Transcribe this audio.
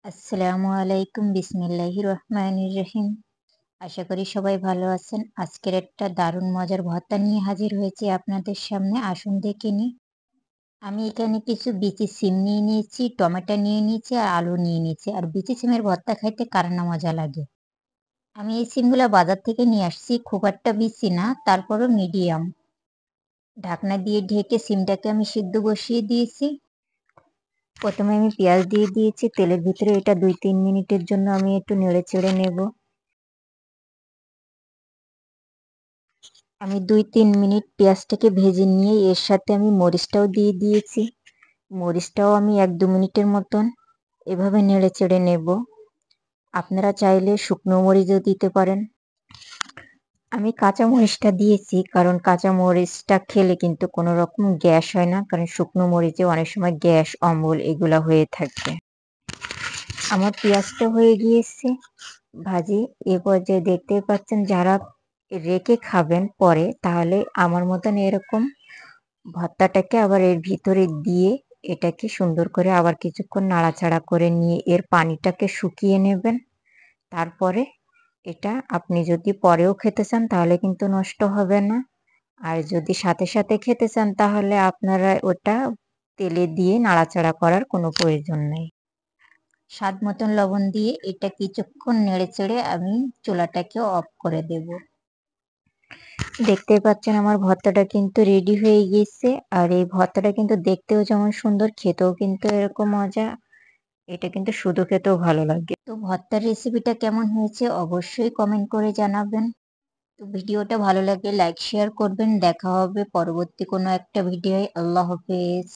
আসসালামু আলাইকুম বিসমিল্লাহির রহমানির রহিম। আশা করি সবাই ভালো আছেন। আজকের একটা দারুণ মজার ভর্তা নিয়ে হাজির হয়েছি আপনাদের সামনে, আসুন দেখে নিই। আমি এখানে কিছু বিচি সিম নিয়ে নিয়েছি, টমেটো নিয়ে নিয়েছি আর আলু নিয়ে নিয়েছি। আর বিচি সিমের ভর্তা খাইতে কার না মজা লাগে। আমি এই সিমগুলা বাজার থেকে নিয়ে আসছি, খুব একটা বিচি না, তারপরও মিডিয়াম। ঢাকনা দিয়ে ঢেকে সিমটাকে আমি সিদ্ধ বসিয়ে দিয়েছি। প্রথমে আমি পেঁয়াজ দিয়ে দিয়েছি তেলের ভিতরে, এটা 2-3 মিনিটের জন্য আমি একটু নেড়ে চেড়ে নেব। আমি 2-3 মিনিট পেঁয়াজটাকে ভেজে নিয়ে এর সাথে আমি মরিচটাও দিয়ে দিয়েছি। মরিচটাও আমি 1-2 মিনিটের মতন এভাবে নেড়ে চেড়ে নেব। আপনারা চাইলে শুকনো মরিচও দিতে পারেন। আমি কাঁচা মরিচটা দিয়েছি কারণ কাঁচা মরিচটা খেলে কিন্তু কোনো রকম গ্যাস হয় না, কারণ শুকনো মরিচে অনেক সময় গ্যাস অম্বল এগুলা হয়ে থাকে। আমার পেঁয়াজটা হয়ে গিয়েছে ভাজি। এ পর্যায়ে দেখতেই পাচ্ছেন, যারা রেখে খাবেন পরে, তাহলে আমার মতন এরকম ভর্তাটাকে আবার এর ভিতরে দিয়ে এটাকে সুন্দর করে আবার কিছুক্ষণ নাড়াচাড়া করে নিয়ে এর পানিটাকে শুকিয়ে নেবেন। তারপরে এটা আপনি যদি পরেও খেতে চান তাহলে কিন্তু নষ্ট হবে না। আর যদি সাথে সাথে খেতে চান তাহলে আপনারা ওটা তেলে দিয়ে নাড়াচাড়া করার কোনো প্রয়োজন নেই। স্বাদ মতন লবণ দিয়ে এটা কিছুক্ষণ নেড়ে চেড়ে আমি চুলাটাকে অফ করে দেব। দেখতেই পাচ্ছেন আমার ভর্তাটা কিন্তু রেডি হয়ে গিয়েছে। আর এই ভর্তাটা কিন্তু দেখতেও যেমন সুন্দর, খেতেও কিন্তু এরকম মজা। এটা কিন্তু শুধু খেতেও ভালো লাগে। তো ভর্তার রেসিপিটা কেমন হয়েছে অবশ্যই কমেন্ট করে জানাবেন। তো ভিডিওটা ভালো লাগলে লাইক শেয়ার করবেন। দেখা হবে পরবর্তী কোনো একটা ভিডিওয়। আল্লাহ হাফেজ।